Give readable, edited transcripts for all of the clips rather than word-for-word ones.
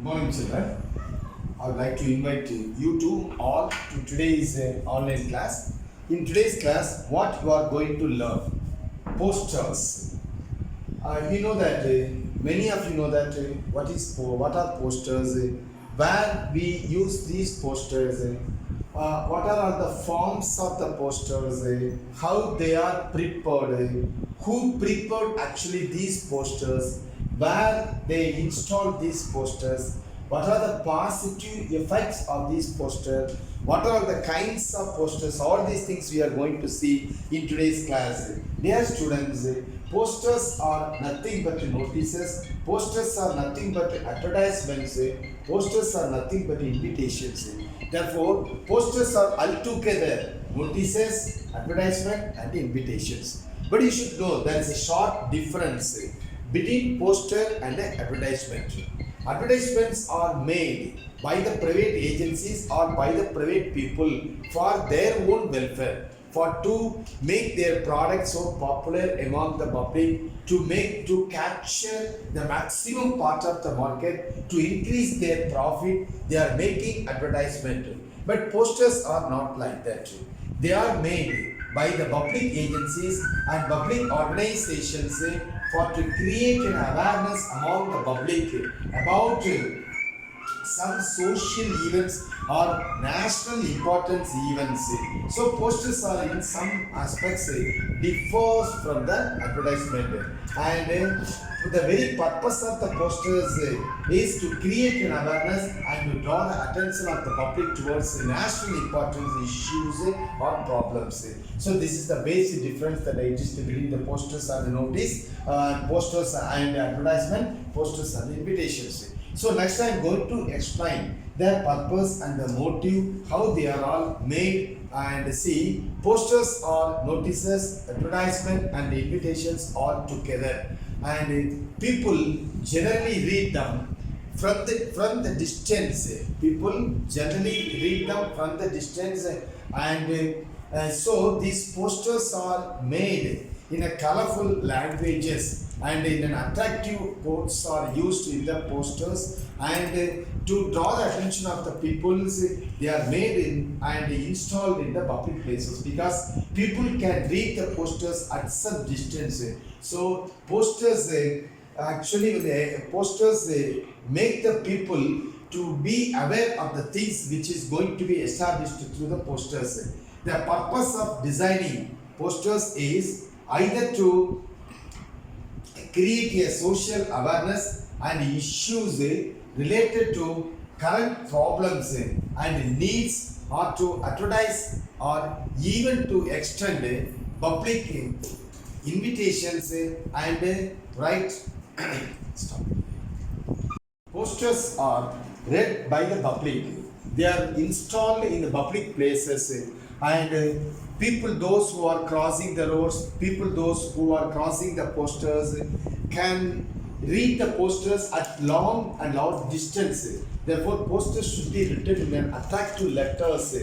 Morning, children. I would like to invite you to all to today's online class. In today's class, what you are going to learn? Posters. You know that many of you know that what are posters? Where we use these posters? What are all the forms of the posters? How they are prepared? Who prepared actually these posters? Where they installed these posters? What are the positive effects of these posters? What are the kinds of posters? All these things we are going to see in today's class. Dear students, posters are nothing but notices. Posters are nothing but advertisements. Posters are nothing but invitations. Therefore, posters are altogether notices, advertisement and invitations. But you should know there is a short difference between poster and advertisement. Advertisements are made by the private agencies or by the private people for their own welfare, for to make their products so popular among the public, to capture the maximum part of the market, to increase their profit. They are making advertisement. But posters are not like that. They are made by the public agencies and public organizations for to create an awareness among the public about some social events or national importance events. So posters are in some aspects differs from the advertisement, and the very purpose of the posters is to create an awareness and to draw the attention of the public towards national importance issues or problems. So this is the basic difference that exists between the posters and the notice, posters and advertisement, posters and invitations. So next I am going to explain their purpose and the motive, how they are all made, and see posters are notices, advertisement and invitations all together, and people generally read them from the distance. People generally read them from the distance, and so these posters are made in a colorful languages, and in an attractive quotes are used in the posters, and to draw the attention of the peoples. They are made in and installed in the public places because people can read the posters at some distance. So posters posters make the people to be aware of the things which is going to be established through the posters. The purpose of designing posters is either to create a social awareness and issues related to current problems and needs, or to advertise, or even to extend public invitations and write. Stop. Posters are read by the public. They are installed in the public places, and people, those who are crossing the roads, people, those who are crossing the posters, can read the posters at long and large distance. Therefore, posters should be written in attractive letters.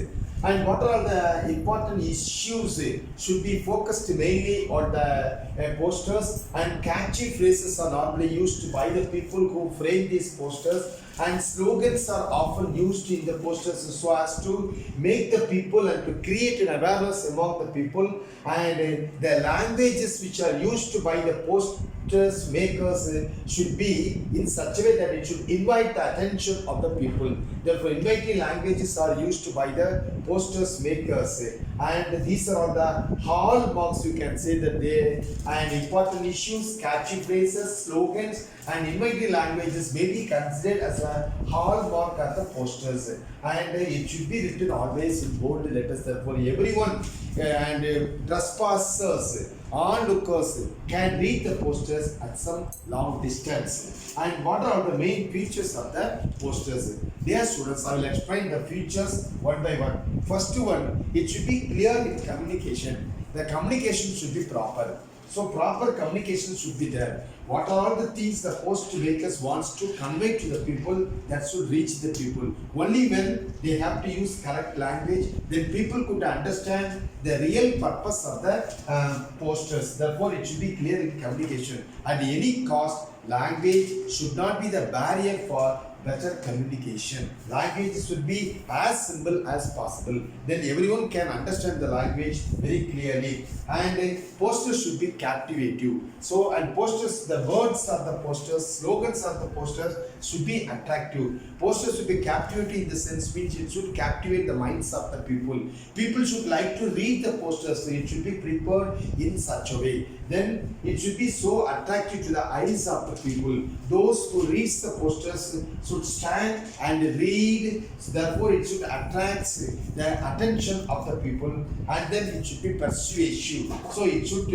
And what are the important issues should be focused mainly on the posters, and catchy phrases are normally used by the people who frame these posters, and slogans are often used in the posters so as to make the people and to create an awareness among the people, and the languages which are used by the posters makers should be in such a way that it should invite the attention of the people. Therefore, inviting languages are used by the posters makers, and these are all the hallmarks, you can say that they, and important issues, catchy phrases, slogans and inviting languages may be considered as a hallmark of the posters, and it should be written always in bold letters. Therefore, everyone and trespassers, onlookers can read the posters at some long distance. And what are the main features of the posters? Dear students, I will explain the features one by one. First one, it should be clear in communication. The communication should be proper. So proper communication should be there. What are the things the post makers wants to convey to the people, that should reach the people. Only when they have to use correct language, then people could understand the real purpose of the posters. Therefore, it should be clear in communication. At any cost, language should not be the barrier for better communication. Language should be as simple as possible. Then everyone can understand the language very clearly. And posters should be captivative. So, and posters, the words of the posters, slogans of the posters should be attractive. Posters should be captivating in the sense which it should captivate the minds of the people. People should like to read the posters. So it should be prepared in such a way. Then it should be so attractive to the eyes of the people. Those who read the posters should stand and read. So therefore, it should attract the attention of the people, and then it should be persuasive. So it should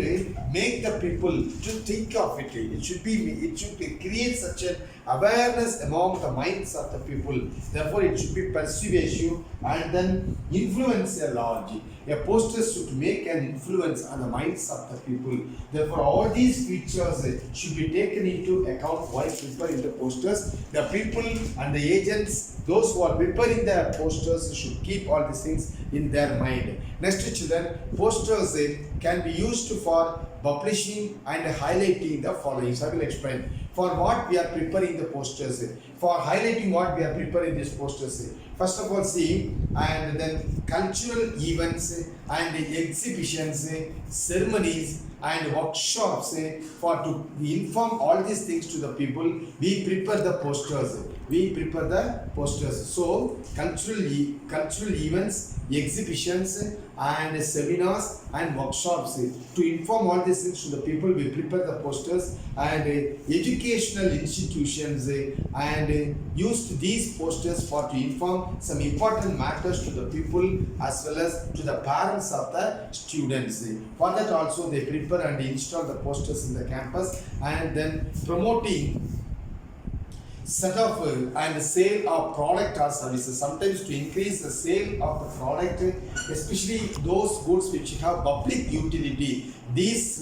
make the people to think of it. It should create such an awareness among the minds of the people. Therefore, it should be persuasive and then influence a large. A poster should make an influence on the minds of the people. Therefore, all these features should be taken into account while preparing the posters. The people and the agents, those who are preparing the posters, should keep all these things in their mind. Next, children, posters can be used for publishing and highlighting the following. So I will explain. For what we are preparing the posters, for highlighting what we are preparing these posters. First of all, see, and then cultural events and exhibitions, ceremonies and workshops, for to inform all these things to the people, we prepare the posters. So cultural events, exhibitions and seminars and workshops, to inform all these things to the people, we prepare the posters. And educational institutions and used these posters for to inform some important matters to the people as well as to the parents of the students. For that also they prepare and install the posters in the campus, and then promoting set of and sale of product or services. Sometimes to increase the sale of the product, especially those goods which have public utility. These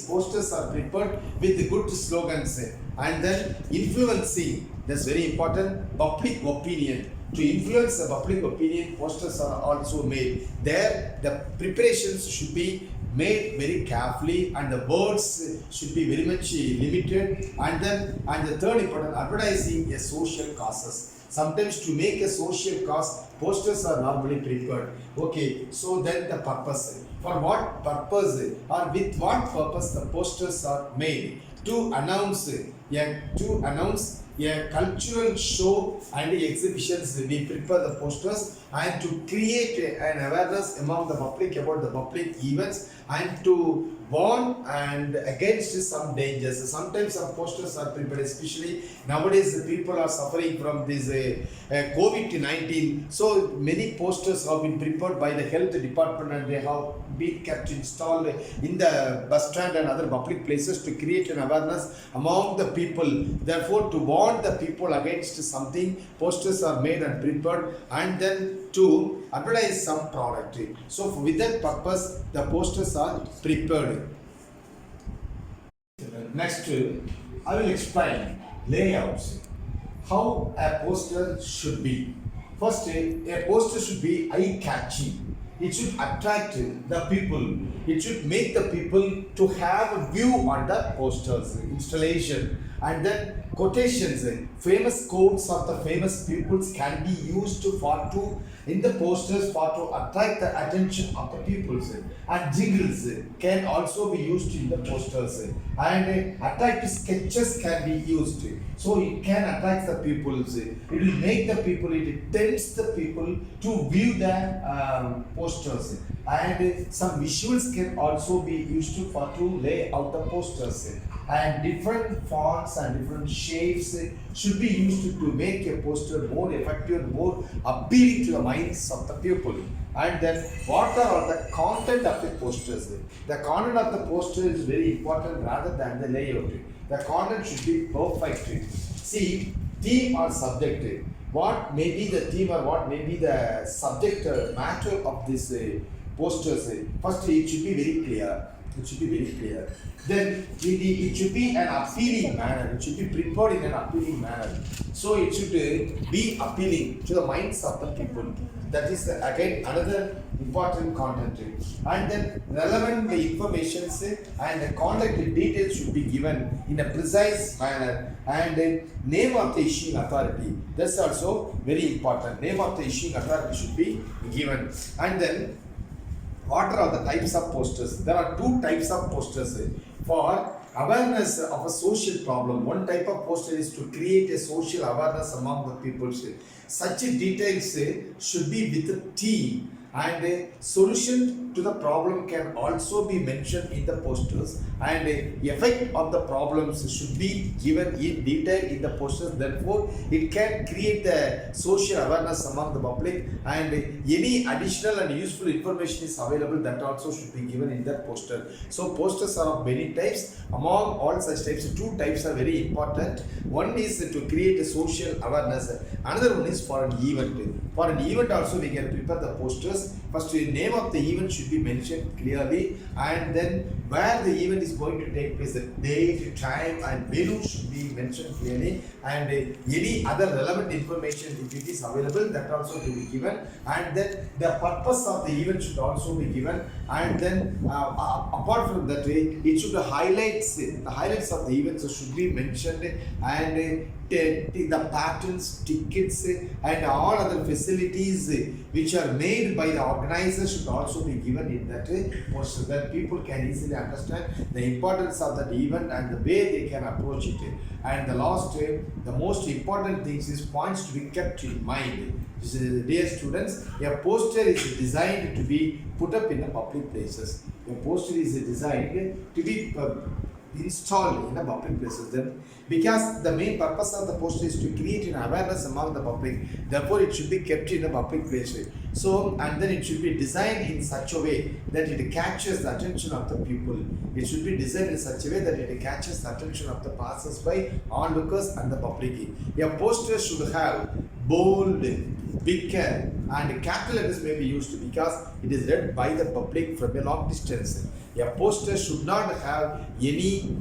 posters are prepared with good slogans, and then influencing, that's very important, public opinion. To influence the public opinion, posters are also made. There, the preparations should be made very carefully, and the words should be very much limited. And the third important, advertising a social causes. Sometimes to make a social cause, posters are normally prepared. Okay, so then the purpose. For what purpose or with what purpose the posters are made? To announce a cultural show and exhibitions, we prepare the posters, and to create an awareness among the public about the public events, and to warn and against some dangers. Sometimes some posters are prepared, especially nowadays the people are suffering from this COVID-19. So many posters have been prepared by the health department, and they have been kept installed in the bus stand and other public places to create an awareness among the people. Therefore, to warn the people against something, posters are made and prepared, and then to advertise some product. So with that purpose, the posters are prepared. Next, I will explain layouts. How a poster should be. First, a poster should be eye-catching. It should attract the people. It should make the people to have a view on the posters, installation, and then quotations. Famous quotes of the famous peoples can be used in the posters for to attract the attention of the peoples. And jingles can also be used in the posters. And attractive sketches can be used. So it can attract the peoples. It will make the people, it tempts the people to view the posters. And some visuals can also be used to lay out the posters. And different fonts and different shapes should be used to make a poster more effective, more appealing to the minds of the people. And then what are all the content of the posters? The content of the poster is very important rather than the layout. The content should be perfect. See, theme or subject. What may be the theme or what may be the subject matter of this posters? First, it should be very clear. It should be very clear. Then it should be an appealing manner. It should be prepared in an appealing manner. So it should be appealing to the minds of the people. That is again another important content. And then relevant information and the contact details should be given in a precise manner. And name of the issuing authority. That's also very important. Name of the issuing authority should be given. And then what are the types of posters? There are two types of posters for awareness of a social problem. One type of poster is to create a social awareness among the people. Such details should be with T, and a solution to the problem can also be mentioned in the posters, and the effect of the problems should be given in detail in the posters. Therefore it can create the social awareness among the public, and any additional and useful information is available that also should be given in that poster. So posters are of many types. Among all such types, two types are very important. One is to create a social awareness, another one is for an event. For an event also we can prepare the posters. First, the name of the event should be mentioned clearly, and then where the event is going to take place, the date, time and venue should be mentioned clearly, and any other relevant information if it is available that also to be given, and then the purpose of the event should also be given, and then apart from that it should highlight the highlights of the events should be mentioned, and the patterns, tickets and all other facilities which are made by the organizer should also be given in that poster, that people can easily understand the importance of that event and the way they can approach it. And the last, the most important things is points to be kept in mind. Dear students, a poster is designed to be put up in the public places. A poster is designed to be installed in the public places. Then, because the main purpose of the poster is to create an awareness among the public, therefore it should be kept in a public place. So, and then it should be designed in such a way that it catches the attention of the people. It should be designed in such a way that it catches the attention of the passers-by, onlookers and the public. A poster should have bold, big and capital letters may be used because it is read by the public from a long distance. A poster should not have any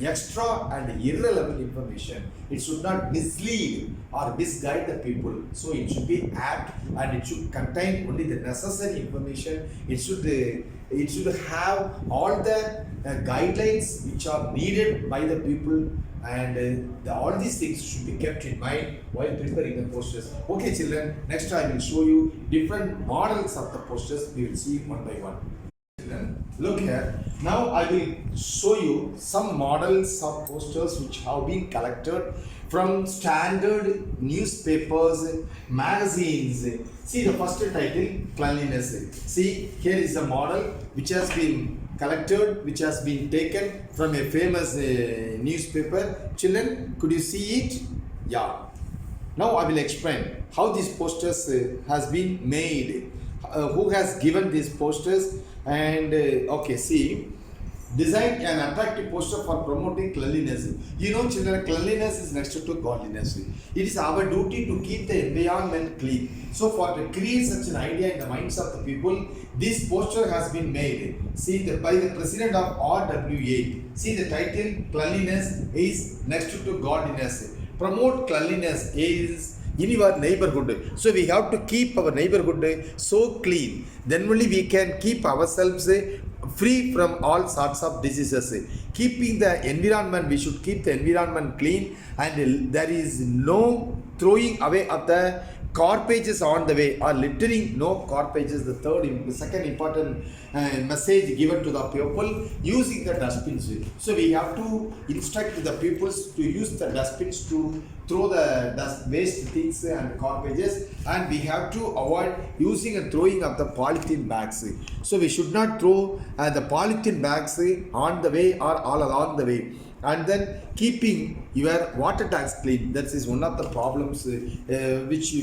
extra and irrelevant information. It should not mislead or misguide the people. So it should be apt and it should contain only the necessary information. It should have all the guidelines which are needed by the people, and all these things should be kept in mind while preparing the posters. Okay children, next I will show you different models of the posters. We will see one by one. Look here. Now I will show you some models of posters which have been collected from standard newspapers, magazines. See the first title, cleanliness. See, here is a model which has been collected, which has been taken from a famous newspaper. Children, could you see it? Yeah. Now I will explain how these posters has been made. Who has given these posters? And okay, see, design an attractive poster for promoting cleanliness. You know children, cleanliness is next to godliness. It is our duty to keep the environment clean. So for to create such an idea in the minds of the people, this poster has been made. See, by the president of RWA. See the title, cleanliness is next to godliness. Promote cleanliness is in your neighborhood. So we have to keep our neighborhood so clean. Then only we can keep ourselves free from all sorts of diseases. Keeping the environment, we should keep the environment clean, and there is no throwing away of the garbages on the way or littering, no garbages. The second important message given to the people, using the dustbins. So we have to instruct the pupils to use the dustbins to throw the waste things and garbages, and we have to avoid using and throwing of the polythene bags. So we should not throw the polythene bags on the way or all along the way. And then keeping your water tanks clean. That is one of the problems which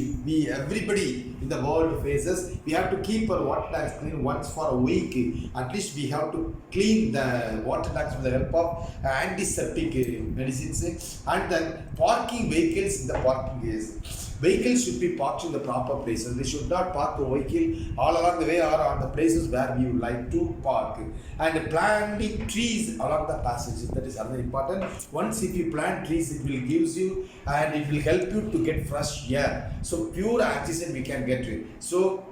everybody in the world faces. We have to keep our water tanks clean once for a week. At least we have to clean the water tanks with the help of antiseptic medicines. And then parking vehicles in the parking areas. Vehicles should be parked in the proper places. We should not park the vehicle all along the way or on the places where we would like to park. And planting trees along the passages, that is another important. Once if you plant trees, it will gives you and it will help you to get fresh air. So pure oxygen we can get. So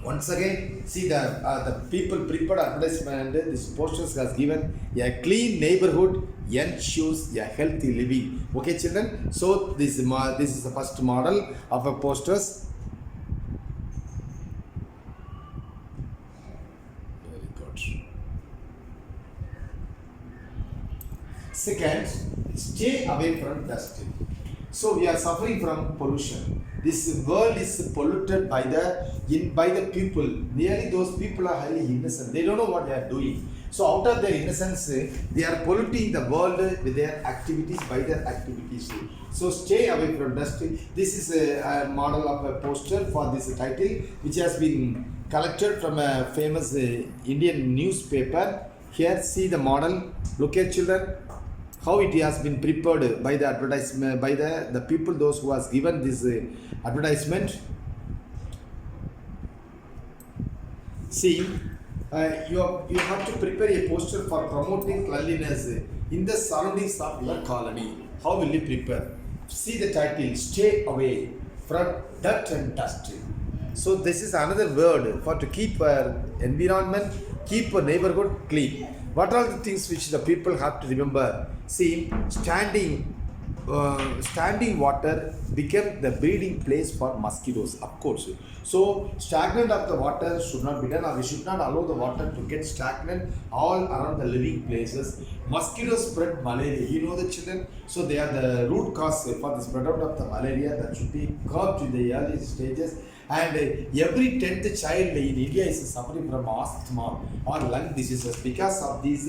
once again, see the people prepared advertisement. This posters has given a clean neighborhood ensures a healthy living. Okay, children. So this is the first model of a posters. Very good. Second, stay away from dust. So we are suffering from pollution. This world is polluted by the people. Nearly those people are highly innocent. They don't know what they are doing. So out of their innocence, they are polluting the world with their activities, by their activities. So stay away from dust. This is a model of a poster for this title, which has been collected from a famous Indian newspaper. Here, see the model. Look at, children, how it has been prepared by the advertisement, by the people, those who has given this advertisement. See, you have to prepare a poster for promoting cleanliness in the surroundings of your colony. How will you prepare? See the title, stay away from dirt and dust. So this is another word for to keep our environment, keep a neighborhood clean. What are the things which the people have to remember? See, standing water became the breeding place for mosquitoes, of course. So stagnant of the water should not be done, or we should not allow the water to get stagnant all around the living places. Mosquitoes spread malaria. You know the children. So they are the root cause for the spread out of the malaria that should be curbed in the early stages. And every 10th child in India is suffering from asthma or lung diseases because of these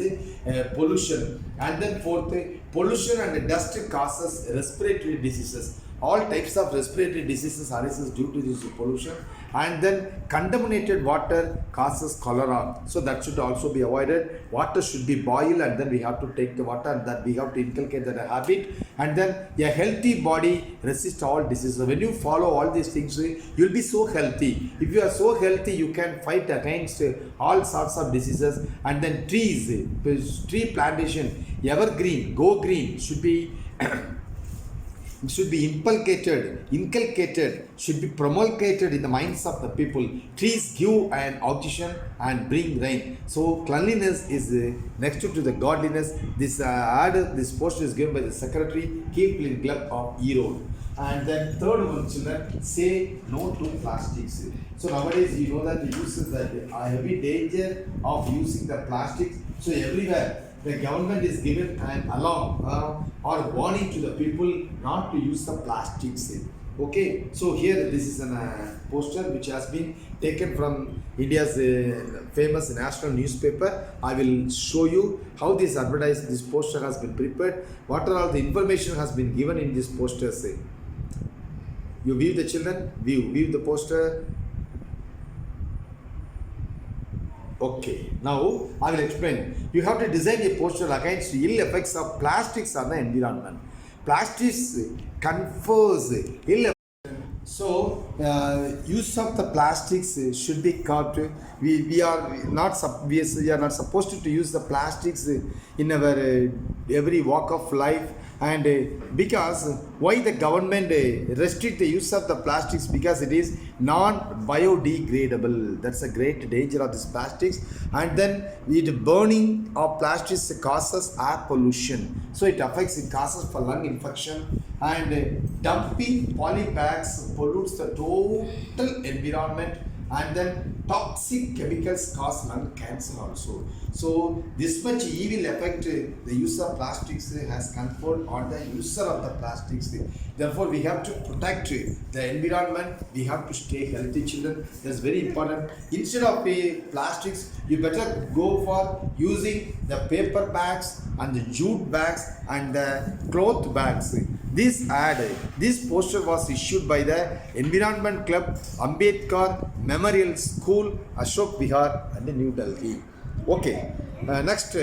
pollution. And then fourth, pollution and dust causes respiratory diseases. All types of respiratory diseases arises due to this pollution. And then contaminated water causes cholera. So that should also be avoided. Water should be boiled, and then we have to take the water, and that we have to inculcate that habit. And then a healthy body resists all diseases. When you follow all these things, you'll be so healthy. If you are so healthy, you can fight against all sorts of diseases. And then trees, tree plantation, evergreen, go green should be inculcated, should be promulgated in the minds of the people. Trees give an oxygen and bring rain. So cleanliness is next to the godliness. This this poster is given by the secretary, Keep Club of Erode. And then third one, children, say no to plastics. So nowadays you know that the uses that heavy danger of using the plastics. So everywhere the government is given an alarm or warning to the people not to use the plastics. Okay, so here this is a poster which has been taken from India's famous national newspaper. I will show you how this poster has been prepared. What are all the information has been given in this poster. You view the children, view the poster. Okay, now I will explain. You have to design a poster against ill effects of plastics on the environment. Plastics confers ill effects. So, use of the plastics should be curbed. We are not supposed to use the plastics in our every walk of life. And because why the government restrict the use of the plastics? Because it is non-biodegradable. That's a great danger of this plastics. And then burning of plastics causes air pollution. So it causes for lung infection. And dumping polybags pollutes the total environment. And then toxic chemicals cause lung cancer also. So this much evil effect the use of plastics has conferred on the user of the plastics. Therefore we have to protect the environment. We have to stay healthy, children. That's very important. Instead of plastics, you better go for using the paper bags and the jute bags and the cloth bags. This poster was issued by the Environment Club, Ambedkar Memorial School, Ashok Vihar, and New Delhi. Okay, next,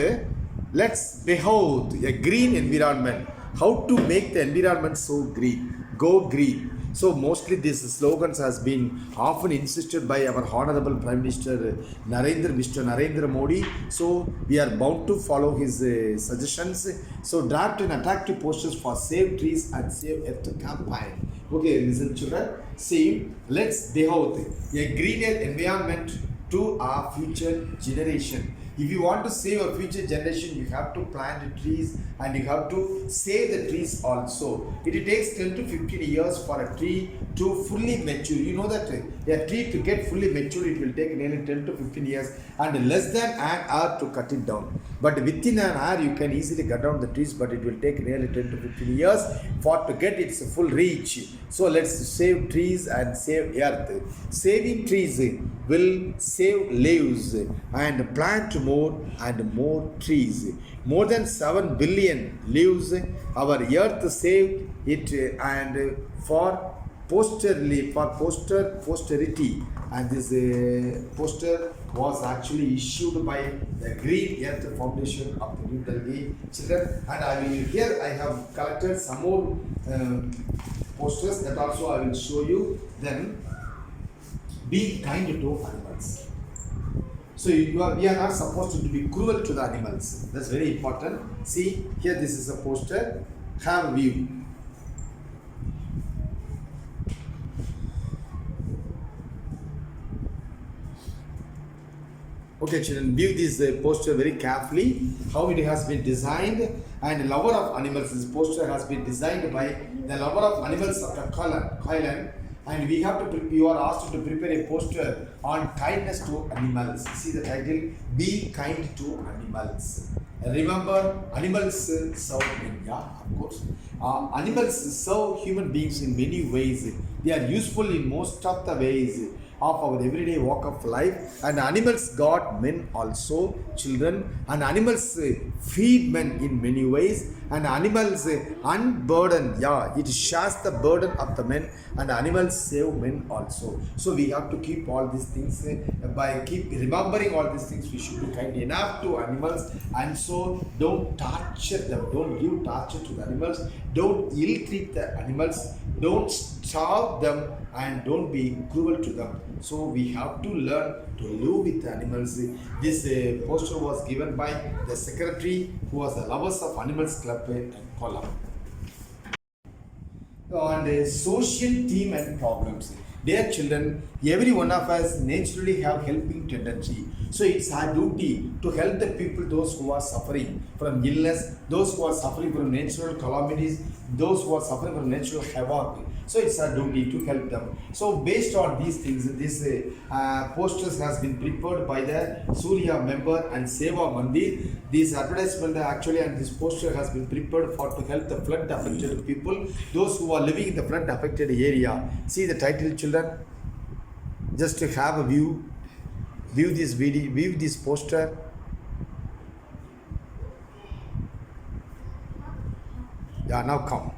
let's behold a green environment. How to make the environment so green? Go green. So mostly these slogans has been often insisted by our Honorable Prime Minister Mr. Narendra Modi. So we are bound to follow his suggestions. So draft and attractive posters for Save Trees and Save Earth campaign. Okay, listen children. See, let's devote a greener environment to our future generation. If you want to save a future generation, you have to plant trees and you have to save the trees also. It takes 10 to 15 years for a tree to fully mature. You know that a tree to get fully mature, it will take nearly 10 to 15 years and less than an hour to cut it down. But within an hour, you can easily cut down the trees, but it will take nearly 10 to 15 years for to get its full reach. So let's save trees and save earth. Saving trees will save lives and plant more and more trees. More than 7 billion lives our earth saved it and for posterity, and this poster was actually issued by the Green Earth Foundation of the New Delhi children. And I have collected some more posters that also I will show you. Then be kind to animals. So we are not supposed to be cruel to the animals. That's very important. See, here this is a poster. Have a view. Okay, children, view this poster very carefully. How it has been designed, and lover of animals. This poster has been designed by the lover of animals of Thailand. And we have to. You are asked to prepare a poster on kindness to animals. See the title: Be kind to animals. Remember, animals serve men. Yeah, of course. Animals serve human beings in many ways. They are useful in most of the ways of our everyday walk of life. And animals got men also, children, and animals feed men in many ways, and animals unburden, it shares the burden of the men, and animals save men also. So we have to keep all these things, by keep remembering all these things, we should be kind enough to animals, and so don't torture them, don't give torture to the animals, don't ill treat the animals, don't starve them, and don't be cruel to them. So we have to learn to live with animals. This poster was given by the secretary who was the Lovers of Animals Club in Kollam. And social theme and problems. Dear children, every one of us naturally have helping tendency. So it's our duty to help the people, those who are suffering from illness, those who are suffering from natural calamities, those who are suffering from natural havoc. So it's our duty to help them. So based on these things, this posters has been prepared by the Surya member and Seva Mandir. This advertisement actually and this poster has been prepared for to help the flood affected people, those who are living in the flood affected area. See the title, children. Just to have a view this video, view this poster. Yeah, now come.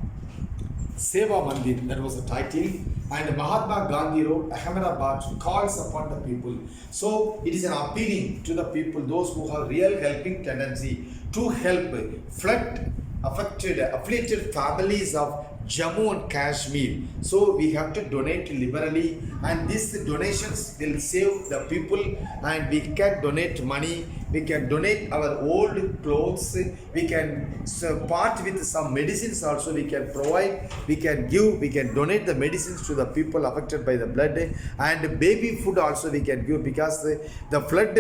Seva Mandir, that was the title, and Mahatma Gandhi Road, Ahmedabad, calls upon the people. So it is an appealing to the people, those who have real helping tendency, to help flood afflicted families of Jammu and Kashmir. So we have to donate liberally, and these donations will save the people, and we can donate money, we can donate our old clothes, we can part with some medicines also, we can provide, we can give, we can donate the medicines to the people affected by the flood, and baby food also we can give, because the flood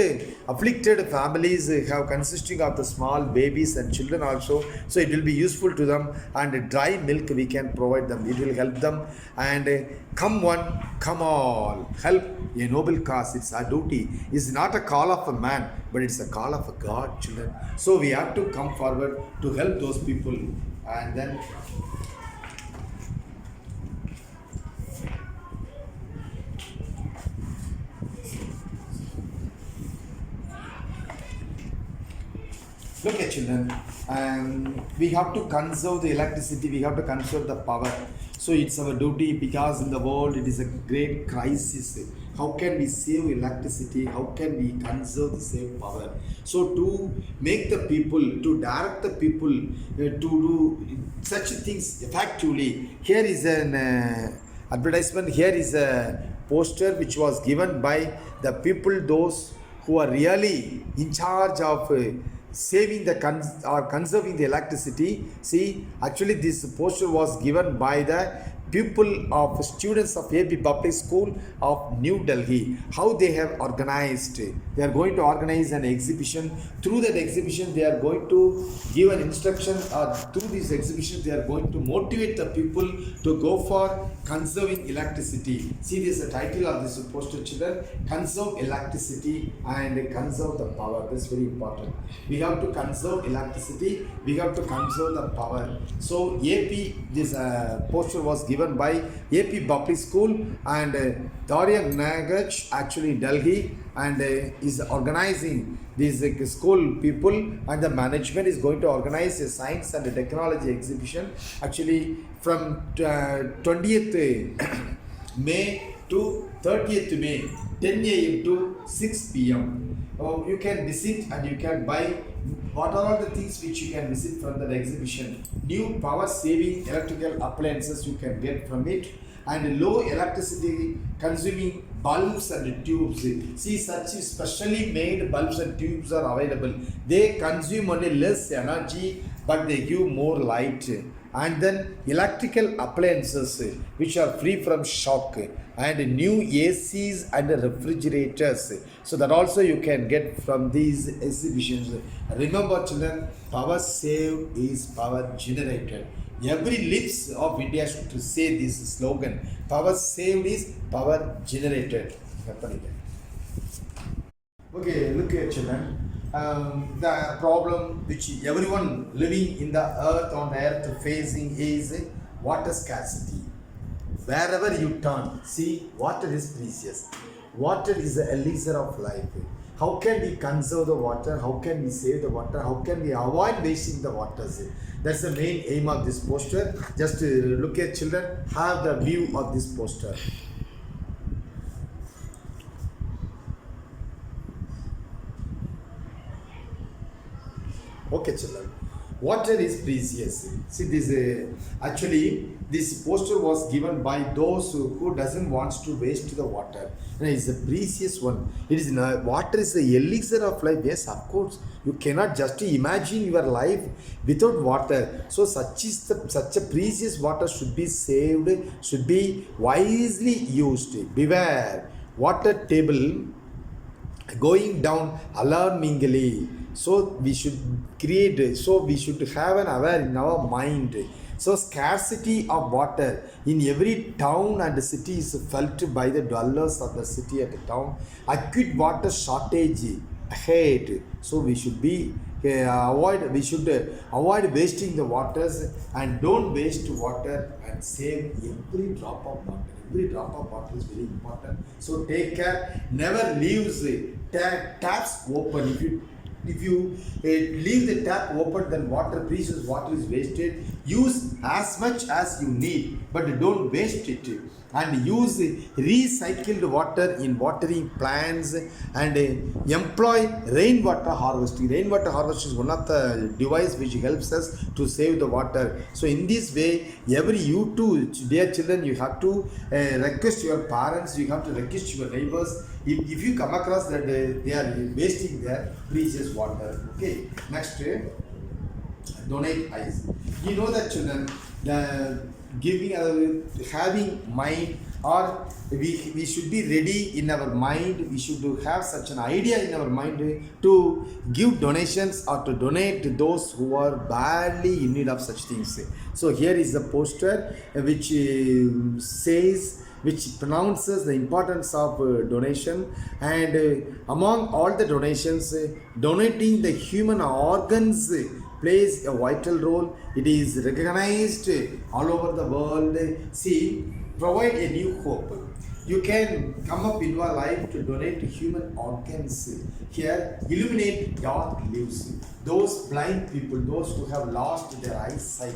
afflicted families have consisting of the small babies and children also. So it will be useful to them, and dry milk we can provide them, it will help them. And come one, come all, help a noble cause. It's our duty. It's not a call of a man, but it's a call of a God, children. So we have to come forward to help those people. And then look at children, we have to conserve the electricity, we have to conserve the power. So it's our duty, because in the world it is a great crisis. How can we save electricity? How can we conserve the same power? So to make the people, to direct the people to do such things effectively, here is an advertisement. Here is a poster which was given by the people, those who are really in charge of saving the or conserving the electricity. See, actually this poster was given by the people of students of AP Public School of New Delhi. How they have organized, they are going to organize an exhibition. Through that exhibition they are going to give an instruction, or through this exhibition they are going to motivate the people to go for conserving electricity. See, this is the title of this poster, children: conserve electricity and conserve the power. That's very important. We have to conserve electricity, we have to conserve the power. So AP, this poster was given by AP Public School, and Darya Nagaraj, actually Delhi, and is organizing these school people, and the management is going to organize a science and technology exhibition, actually from 20th May to 30th May, 10 a.m. to 6 p.m. You can visit and you can buy what are all the things which you can visit from that exhibition. New power saving electrical appliances you can get from it, and low electricity consuming bulbs and tubes. See, such specially made bulbs and tubes are available. They consume only less energy, but they give more light. And then electrical appliances which are free from shock, and new ACs and refrigerators. So that also you can get from these exhibitions. Remember, children, power saved is power generated. Every lips of India should say this slogan: power saved is power generated. Okay, look at, children. The problem which everyone living in the earth, on the earth, facing is water scarcity. Wherever you turn, see, water is precious. Water is the elixir of life. How can we conserve the water? How can we save the water? How can we avoid wasting the waters? That's the main aim of this poster. Just look at, children, have the view of this poster. Okay, children, water is precious. See, this actually this poster was given by those who doesn't want to waste the water. And it's a precious one. It is water is the elixir of life. Yes, of course, you cannot just imagine your life without water. So such a precious water should be saved, should be wisely used. Beware, water table going down alarmingly. So we should have an aware in our mind. So scarcity of water in every town and city is felt by the dwellers of the city and the town. Acute water shortage ahead. So we should avoid wasting the waters, and don't waste water, and save every drop of water. Every drop of water is very important. So take care. Never leave the taps open. If you leave the tap open, then precious water is wasted. Use as much as you need, but don't waste it. And use recycled water in watering plants, and employ rainwater harvesting. Rainwater harvesting is one of the device which helps us to save the water. So in this way, you too, dear children, you have to request your parents, you have to request your neighbors, if you come across that they are wasting their precious water. Okay, next, donate ice. You know that, children, having mind, or we should be ready in our mind. We should have such an idea in our mind to give donations, or to donate to those who are badly in need of such things. So here is the poster which pronounces the importance of donation, and among all the donations, donating the human organs plays a vital role. It is recognized all over the world. See, provide a new hope. You can come up in your life to donate human organs. Here, illuminate dark lives. those blind people, those who have lost their eyesight,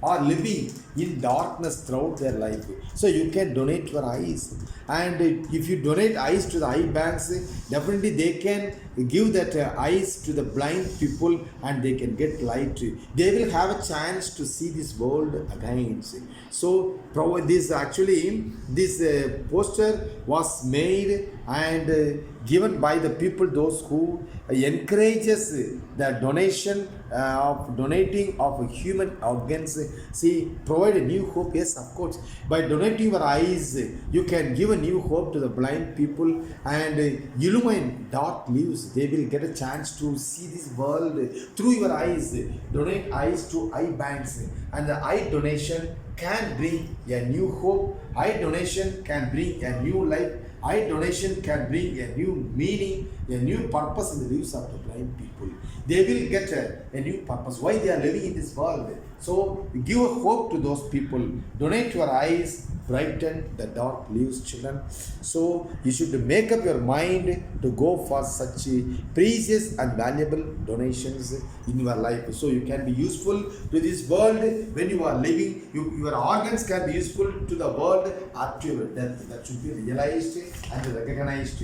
are living in darkness throughout their life. So you can donate your eyes, and if you donate eyes to the eye banks, definitely they can give that eyes to the blind people, and they can get light. They will have a chance to see this world again. So this actually this poster was made and given by the people, those who encourages the donation of donating of human organs. See, provide a new hope. Yes, of course, by donating your eyes you can give a new hope to the blind people and illumine dark lives. They will get a chance to see this world through your eyes. Donate eyes to eye banks, and the eye donation can bring a new hope. Eye donation can bring a new life. Eye donation can bring a new meaning, a new purpose in the lives of the blind people. They will get a new purpose, why they are living in this world. So give a hope to those people. Donate your eyes, brighten the dark lives, children. So you should make up your mind to go for such precious and valuable donations in your life. So you can be useful to this world when you are living. Your organs can be useful to the world after your death. That should be realized and recognized.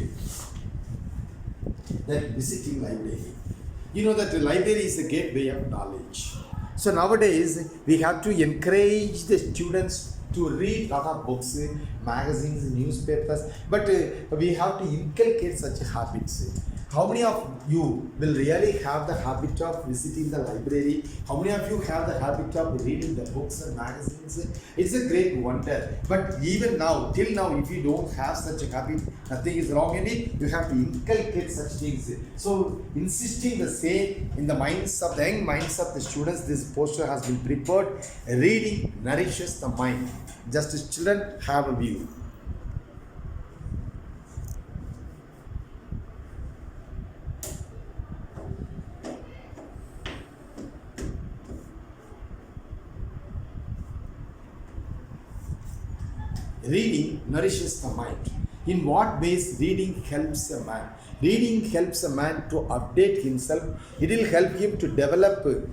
That visiting library. You know that the library is a gateway of knowledge. So nowadays we have to encourage the students to read lot of books, magazines, newspapers, but we have to inculcate such habits. How many of you will really have the habit of visiting the library? How many of you have the habit of reading the books and magazines? It's a great wonder. But even now, till now, if you don't have such a habit, nothing is wrong in it. You have to inculcate such things. So, insisting the same in the minds of the young minds of the students, this poster has been prepared. Reading nourishes the mind. Just as children have a view. Reading nourishes the mind. In what ways reading helps a man? Reading helps a man to update himself. It will help him to develop a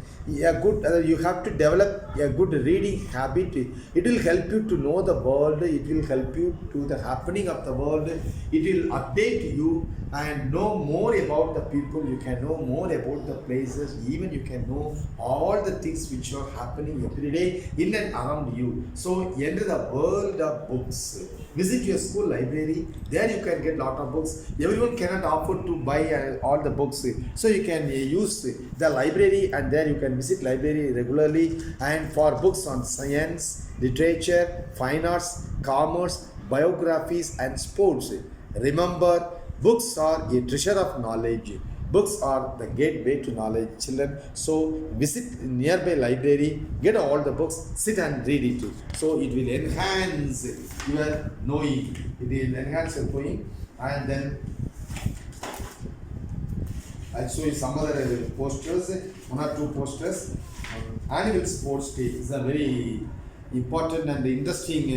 good, you have to develop a good reading habit. It will help you to know the world. It will help you to the happening of the world. It will update you and know more about the people. You can know more about the places. Even you can know all the things which are happening every day in and around you. So enter the world of books. Visit your school library. There you can get lot of books. Everyone cannot afford to buy all the books. So you can use the library, and there you can visit library regularly. And for books on science, literature, fine arts, commerce, biographies and sports. Remember, books are a treasure of knowledge. Books are the gateway to knowledge, children. So visit nearby library, get all the books, sit and read it. So it will enhance your knowing. It will enhance your knowing. And then I'll show you some other posters, one or two posters. Annual Sports Day is a very important and interesting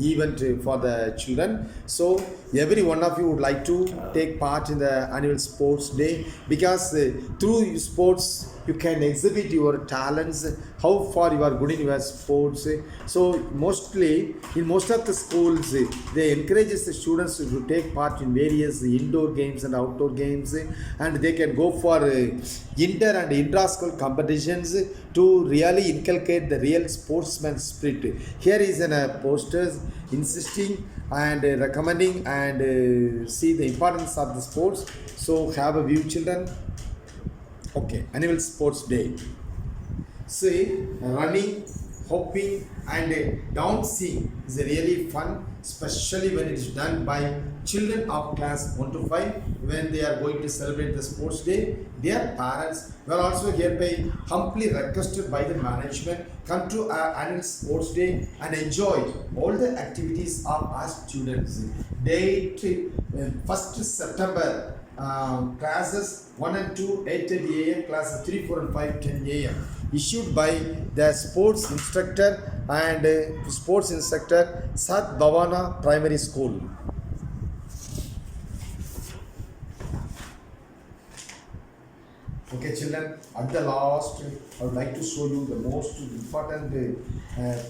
event for the children. So every one of you would like to take part in the annual sports day, because through sports you can exhibit your talents, how far you are good in your sports. So mostly in most of the schools they encourage the students to take part in various indoor games and outdoor games, and they can go for inter and intra-school competitions to really inculcate the real sportsman spirit. Here is an posters insisting and recommending and see the importance of the sports. So have a view, children. Okay, annual sports day. See, running, hopping and dancing is really fun, especially when it is done by children of class 1 to 5 when they are going to celebrate the sports day. Their parents were also hereby humbly requested by the management, come to our annual sports day and enjoy all the activities of our students. Date 1st September. Classes 1 and 2 8:30 a.m. classes 3, 4 and 5 10 a.m. issued by the sports instructor and sports instructor Sat Bhavana Primary School. Okay, children, at the last, I would like to show you the most important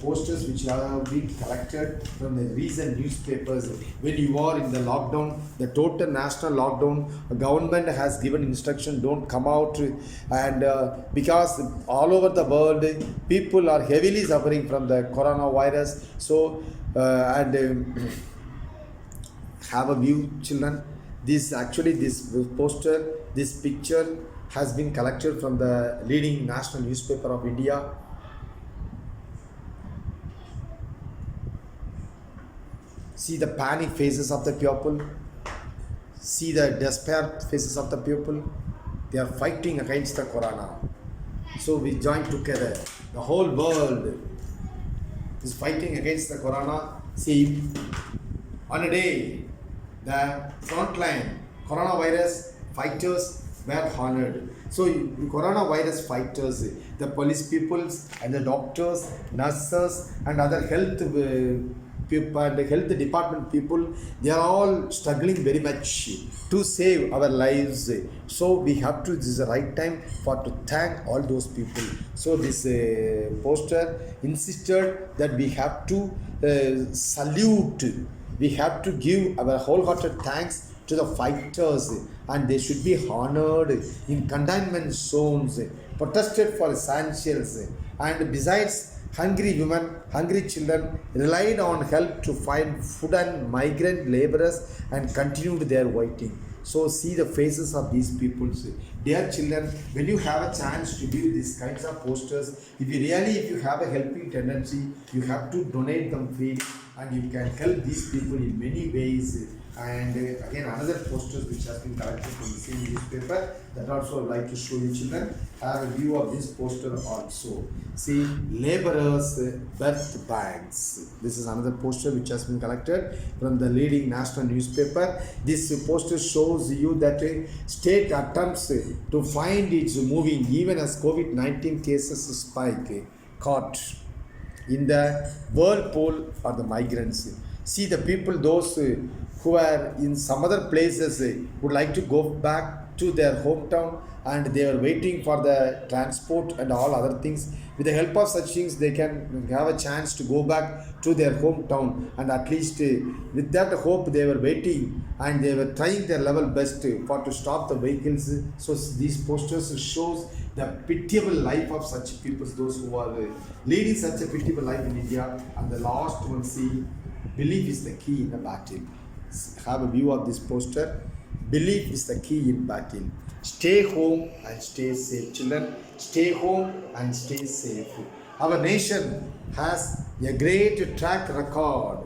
posters which have been collected from the recent newspapers. When you are in the lockdown, the total national lockdown, the government has given instruction don't come out, and because all over the world people are heavily suffering from the coronavirus. So, and have a view, children. This poster, this picture has been collected from the leading national newspaper of India. See the panic faces of the people, see the despair faces of the people. They are fighting against the corona. So we join together. The whole world is fighting against the corona. See, on a day, the frontline coronavirus fighters were honored. So, the coronavirus fighters, the police peoples and the doctors, nurses, and other health people and the health department people, they are all struggling very much to save our lives. So we have to, this is the right time for to thank all those people. So this poster insisted that we have to salute, we have to give our wholehearted thanks to the fighters, and they should be honored in containment zones, protested for essentials, and besides, hungry women, hungry children relied on help to find food, and migrant laborers and continued their waiting. So see the faces of these people. Dear children, when you have a chance to view these kinds of posters, if you have a helping tendency, you have to donate them freely, and you can help these people in many ways. And again, another posters which has been collected from the same newspaper, that also I would like to show you, children. Have a view of this poster also. See, laborers birth banks. This is another poster which has been collected from the leading national newspaper. This poster shows you that state attempts to find its moving even as COVID-19 cases spike caught in the whirlpool are the migrants. See the people, those who are in some other places would like to go back to their hometown, and they are waiting for the transport and all other things. With the help of such things, they can have a chance to go back to their hometown, and at least with that hope they were waiting, and they were trying their level best for to stop the vehicles. So these posters shows the pitiable life of such people, those who are leading such a pitiable life in India. And the last one, see, belief is the key in the battle. Have a view of this poster. Belief is the key in battle. Stay home and stay safe, children. Stay home and stay safe. Our nation has a great track record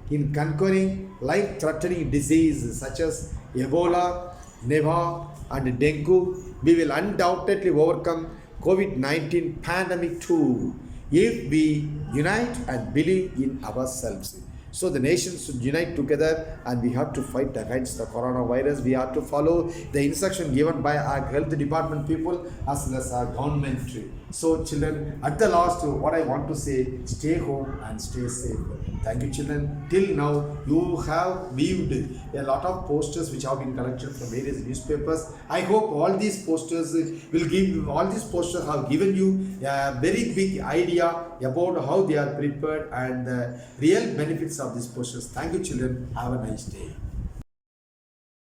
in conquering life-threatening diseases such as Ebola, Neva, and dengue. We will undoubtedly overcome COVID-19 pandemic too if we unite and believe in ourselves. So the nations should unite together, and we have to fight against the coronavirus. We have to follow the instruction given by our health department people as well as our government. So children, at the last, what I want to say, stay home and stay safe. Thank you, children. Till now, you have viewed a lot of posters which have been collected from various newspapers. I hope all these posters have given you a very big idea about how they are prepared and the real benefits of these posters. Thank you, children. Have a nice day.